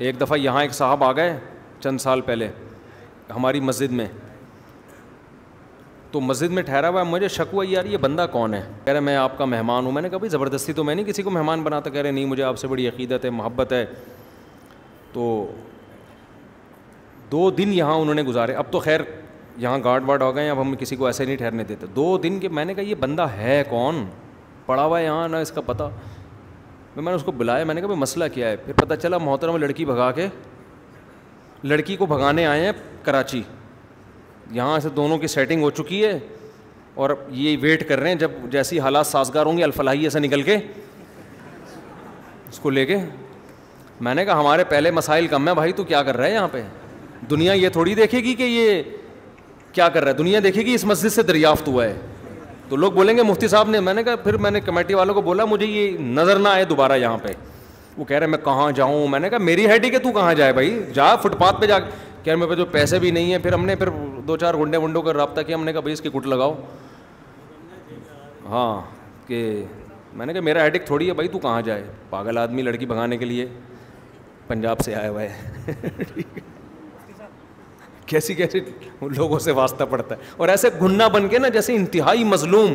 ایک دفعہ یہاں ایک صاحب آ گئے چند سال پہلے ہماری مسجد میں, تو مسجد میں ٹھہرا ہوا ہے, مجھے شک ہوا یار یہ بندہ کون ہے. کہہ رہے میں آپ کا مہمان ہوں. میں نے کہا بھائی زبردستی تو میں نہیں کسی کو مہمان بناتا. کہہ رہے نہیں مجھے آپ سے بڑی عقیدت ہے, محبت ہے. تو 2 دن یہاں انہوں نے گزارے. اب تو خیر یہاں گارڈ وارڈ ہو گئے ہیں, اب ہم کسی کو ایسے نہیں ٹھہرنے دیتے. 2 دن کے میں نے کہا یہ بندہ ہے کون, پڑا ہوا ہے یہاں نہ اس کا پتہ. میں نے اس کو بلایا, میں نے کہا بھائی مسئلہ کیا ہے. پھر پتہ چلا محترم لڑکی بھگا کے, لڑکی کو بھگانے آئے ہیں کراچی. یہاں سے دونوں کی سیٹنگ ہو چکی ہے اور یہ ویٹ کر رہے ہیں جب جیسی حالات سازگار ہوں گے الفلاحیہ سے نکل کے اس کو لے کے. میں نے کہا ہمارے پہلے مسائل کم ہیں بھائی, تو کیا کر رہا ہے یہاں پہ. دنیا یہ تھوڑی دیکھے گی کہ یہ کیا کر رہا ہے, دنیا دیکھے گی اس مسجد سے دریافت ہوا ہے. تو لوگ بولیں گے مفتی صاحب نے. میں نے کہا پھر میں نے کمیٹی والوں کو بولا مجھے یہ نظر نہ آئے دوبارہ یہاں پہ. وہ کہہ رہے میں کہاں جاؤں. میں نے کہا میری ہیڈ ہی کہ تو کہاں جائے بھائی, جا فٹ پاتھ پہ جا. کہہ رہے میرے پاس جو پیسے بھی نہیں ہیں. پھر ہم نے 2-4 گنڈے ونڈوں کا رابطہ کیا. ہم نے کہا بھائی اس کی کٹ لگاؤ. ہاں کہ میں نے کہا میرا ہیڈک تھوڑی ہے بھائی, تو کہاں جائے. پاگل آدمی لڑکی بھگانے کے لیے پنجاب سے آیا ہوا ہے. کیسی کیسی لوگوں سے واسطہ پڑتا ہے, اور ایسے گھننا بن کے نا جیسے انتہائی مظلوم,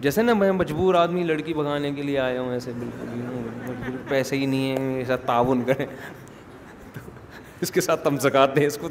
جیسے نا میں مجبور آدمی لڑکی بھگانے کے لیے آیا ہوں, ایسے بالکل پیسے ہی نہیں ہیں, ایسا تعاون کریں اس کے ساتھ تم زکات دیں اس کو.